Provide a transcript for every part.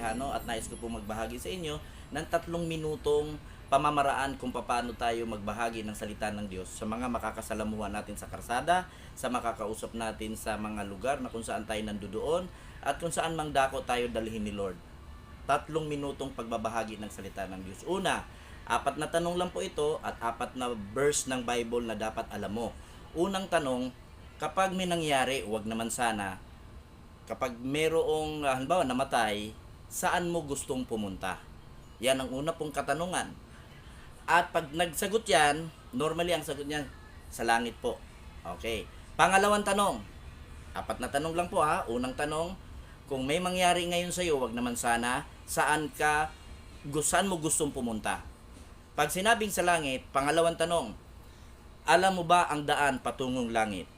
Quijano at nais ko po magbahagi sa inyo ng 3 minutong pamamaraan kung paano tayo magbahagi ng salita ng Diyos sa mga makakasalamuhan natin sa karsada, sa makakausap natin sa mga lugar na kung saan tayo nandoon at kung saan mang dako tayo dalhin ni Lord. 3 minutong pagbabahagi ng salita ng Diyos. Una, 4 na tanong lang po ito at 4 na verse ng Bible na dapat alam mo. Unang tanong, kapag may nangyari, wag naman sana, kapag merong halimbawa namatay, saan mo gustong pumunta? Yan ang una pong katanungan. At pag nagsagot yan, normally ang sagot niya, sa langit po. Okay. Pangalawang tanong, 4 na tanong lang po ha. Unang tanong, kung may mangyari ngayon sa iyo, wag naman sana, saan mo gustong pumunta? Pag sinabing sa langit, pangalawang tanong, alam mo ba ang daan patungong langit?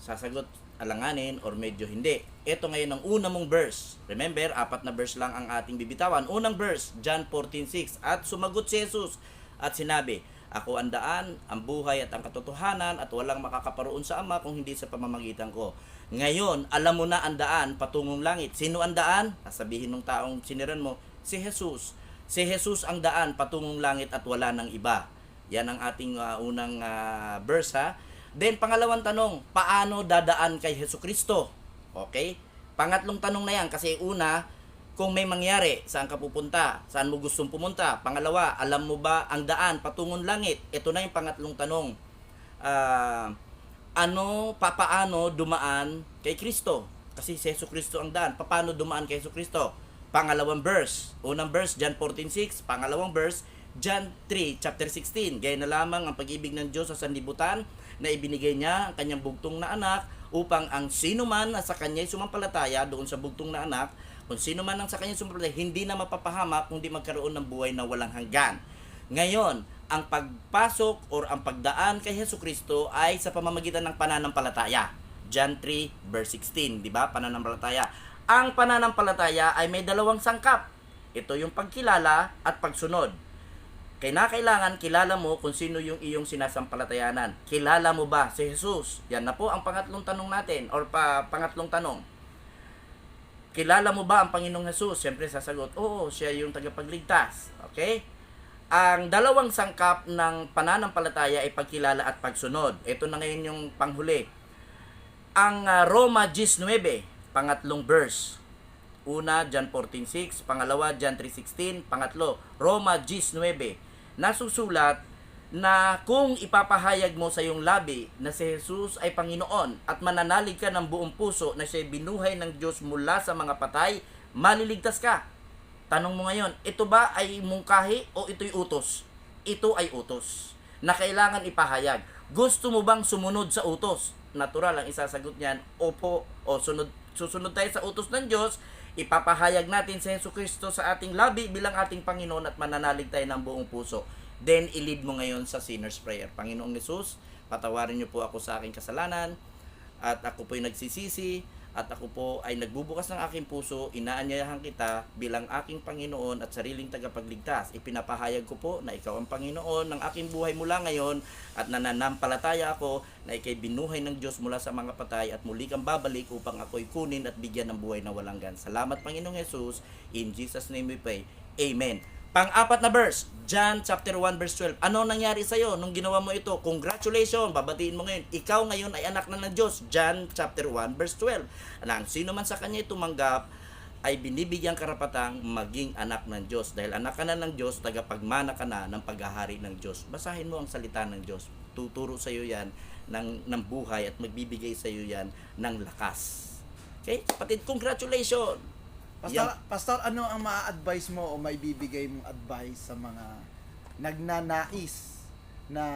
Sasagot, alanganin or medyo hindi. Ito ngayon ang unang mong verse. Remember, 4 na verse lang ang ating bibitawan. Unang verse, John 14:6. At sumagot si Jesus at sinabi, ako ang daan, ang buhay at ang katotohanan at walang makakaparoon sa Ama kung hindi sa pamamagitan ko. Ngayon, alam mo na ang daan patungong langit. Sino ang daan? Sabihin ng taong siniran mo, si Jesus. Si Jesus ang daan patungong langit at wala nang iba. Yan ang ating unang verse ha. Then pangalawang tanong, paano dadaan kay Jesucristo? Okay? Pangatlong tanong na yan kasi una, kung may mangyari, saan ka pupunta? Saan mo gustong pumunta? Pangalawa, alam mo ba ang daan patungong langit? Ito na yung pangatlong tanong. Paano dumaan kay Kristo? Kasi si Jesucristo ang daan. Paano dumaan kay Jesucristo? Pangalawang verse. Unang verse, John 14:6. Pangalawang verse, John 3, chapter 16. Gaya na lamang ang pag-ibig ng Diyos sa sanlibutan na ibinigay niya ang kanyang bugtong na anak upang ang sino man na sa kanya'y sumampalataya doon sa bugtong na anak, kung sino man ang sa kanya'y sumampalataya, hindi na mapapahamak kundi magkaroon ng buhay na walang hanggan. Ngayon, ang pagpasok or ang pagdaan kay Jesucristo ay sa pamamagitan ng pananampalataya. John 3, verse 16, di ba? Pananampalataya. Ang pananampalataya ay may 2 sangkap. Ito yung pagkilala at pagsunod. Kailangan kilala mo kung sino yung iyong sinasampalatayanan. Kilala mo ba si Jesus? Yan na po ang pangatlong tanong natin or pangatlong tanong. Kilala mo ba ang Panginoong Jesus? Siyempre sasagot, oo, siya yung tagapagligtas. Okay? Ang 2 sangkap ng pananampalataya ay pagkilala at pagsunod. Ito na ngayon yung panghuli. Ang Roma 19, pangatlong verse. Una, John 14:6. Pangalawa, John 3:16. Pangatlo, Roma 19. Nasusulat na kung ipapahayag mo sa iyong labi na si Jesus ay Panginoon at mananalig ka ng buong puso na siya binuhay ng Diyos mula sa mga patay, maliligtas ka. Tanong mo ngayon, ito ba ay mungkahi o ito'y utos? Ito ay utos na kailangan ipahayag. Gusto mo bang sumunod sa utos? Natural ang isasagot niyan, opo, o susunod tayo sa utos ng Diyos, ipapahayag natin si Jesucristo sa ating labi bilang ating Panginoon at mananalig tayo ng buong puso. Then, i-lead mo ngayon sa sinner's prayer. Panginoong Jesus, patawarin niyo po ako sa aking kasalanan at ako po'y nagsisisi at ako po ay nagbubukas ng aking puso, inaanyayahan kita bilang aking Panginoon at sariling tagapagligtas. Ipinapahayag ko po na ikaw ang Panginoon ng aking buhay mula ngayon at nananampalataya ako na ikay binuhay ng Diyos mula sa mga patay at muli kang babalik upang ako'y kunin at bigyan ng buhay na walang hanggan. Salamat Panginoong Jesus. In Jesus' name we pray. Amen. Pang-4 na verse, John chapter 1 verse 12. Ano nangyari sa iyo nung ginawa mo ito? Congratulations, babatiin mo ngayon. Ikaw ngayon ay anak na ng Diyos. John chapter 1 verse 12. Nang sino man sa kanya tumanggap ay binibigyan karapatang maging anak ng Diyos. Dahil anak ka na ng Diyos, tagapagmana ka na ng paghahari ng Diyos. Basahin mo ang salita ng Diyos. Tuturo sa iyo yan ng buhay at magbibigay sa iyo yan ng lakas. Okay? Kapatid, congratulations! Pastor, ano ang ma-advise mo o may bibigay mong advice sa mga nagnanais na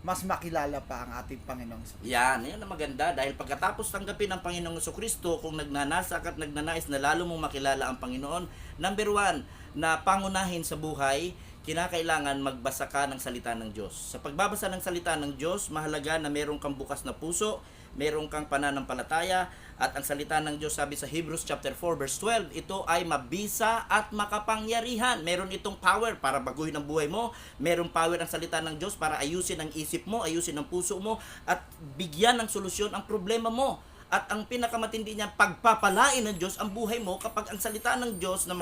mas makilala pa ang ating Panginoong Jesucristo? Yan ang maganda dahil pagkatapos tanggapin ang Panginoong Jesucristo, kung nagnanasa at nagnanais na lalo mong makilala ang Panginoon, number 1, na pangunahin sa buhay, kinakailangan magbasa ka ng salita ng Diyos. Sa pagbabasa ng salita ng Diyos, mahalaga na meron kang bukas na puso, meron kang pananampalataya, at ang salita ng Diyos sabi sa Hebrews chapter 4 verse 12, ito ay mabisa at makapangyarihan. Meron itong power para baguhin ang buhay mo, meron power ang salita ng Diyos para ayusin ang isip mo, ayusin ang puso mo, at bigyan ng solusyon ang problema mo. At ang pinakamatindi niya, pagpapalain ng Diyos ang buhay mo kapag ang salita ng Diyos na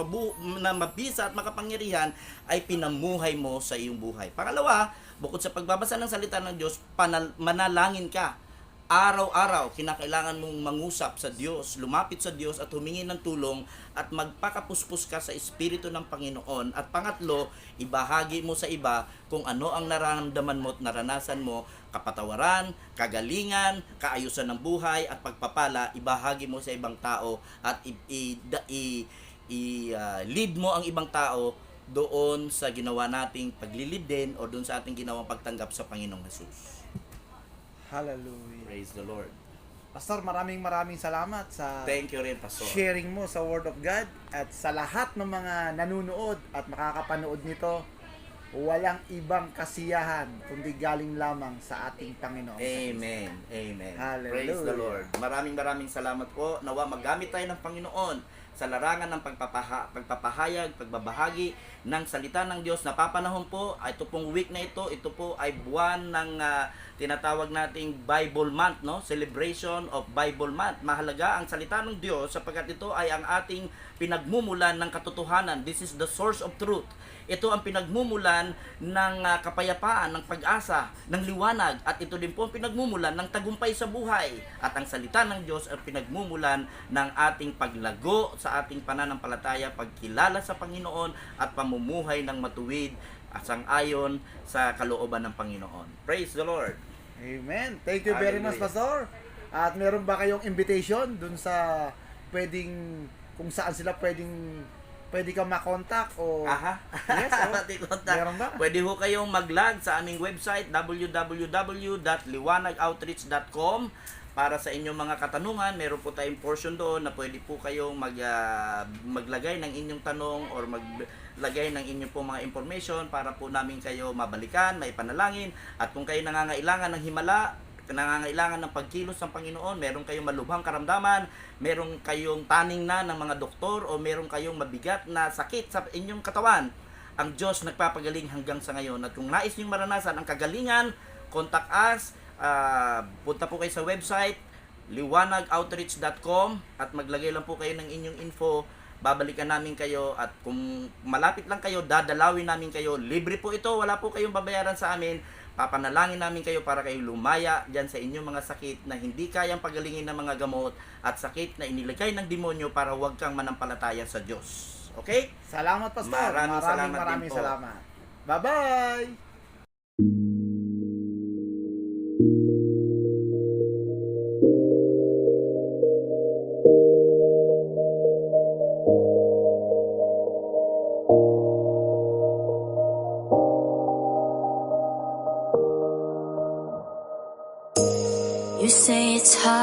mabisa at makapangyarihan ay pinamuhay mo sa iyong buhay. Pangalawa, bukod sa pagbabasa ng salita ng Diyos, manalangin ka. Araw-araw, kinakailangan mong mangusap sa Diyos, lumapit sa Diyos at humingi ng tulong at magpakapuspos ka sa Espiritu ng Panginoon. At pangatlo, ibahagi mo sa iba kung ano ang nararamdaman mo at naranasan mo, kapatawaran, kagalingan, kaayusan ng buhay at pagpapala, ibahagi mo sa ibang tao at lead mo ang ibang tao doon sa ginawa nating paglilid din o doon sa ating ginawang pagtanggap sa Panginoong Jesus. Hallelujah. Praise the Lord. Pastor, maraming salamat sa Thank you rin, Pastor. sharing mo sa Word of God at sa lahat ng mga nanunood at makakapanood nito. Walang ibang kasiyahan kundi galing lamang sa ating Panginoon. Amen. Amen. Hallelujah. Praise the Lord. Maraming salamat po. Nawa magamit tayo ng Panginoon sa larangan ng pagpapahayag, pagbabahagi ng salita ng Diyos. Napapanahon po, ito pong week na ito po ay buwan ng tinatawag nating Bible Month, no? Celebration of Bible Month. Mahalaga ang salita ng Diyos sapagkat ito ay ang ating pinagmumulan ng katotohanan. This is the source of truth. Ito ang pinagmumulan ng kapayapaan, ng pag-asa, ng liwanag. At ito din po ang pinagmumulan ng tagumpay sa buhay. At ang salita ng Diyos ang pinagmumulan ng ating paglago sa ating pananampalataya, pagkilala sa Panginoon at pamumuhay ng matuwid at sang-ayon sa kalooban ng Panginoon. Praise the Lord. Amen. Thank you very much, Hallelujah. Pastor. At meron ba kayong invitation dun sa kung saan sila pwede ka makontak o Aha. yes, o Kontak. meron ba? Pwede ho kayong mag-log sa aming website www.liwanagoutreach.com para sa inyong mga katanungan. Meron po tayong portion doon na pwede po kayong maglagay ng inyong tanong or maglagay ng inyong po mga information para po namin kayo mabalikan, may panalangin. At kung kayo nangangailangan ng himala, nangangailangan ng pagkilos ng Panginoon, meron kayong malubhang karamdaman, meron kayong taning na ng mga doktor o meron kayong mabigat na sakit sa inyong katawan, ang Diyos nagpapagaling hanggang sa ngayon. At kung nais niyong maranasan ang kagalingan, contact us, punta po kayo sa website liwanagoutreach.com at maglagay lang po kayo ng inyong info. Babalikan namin kayo at kung malapit lang kayo, dadalawin namin kayo. Libre po ito, wala po kayong babayaran sa amin. Papanalangin namin kayo para kayo lumaya dyan sa inyong mga sakit na hindi kayang pagalingin ng mga gamot at sakit na inilagay ng demonyo para huwag kang manampalataya sa Diyos. Okay? Salamat, Pastor. Maraming salamat din po. Salamat. Bye-bye! You say it's hard.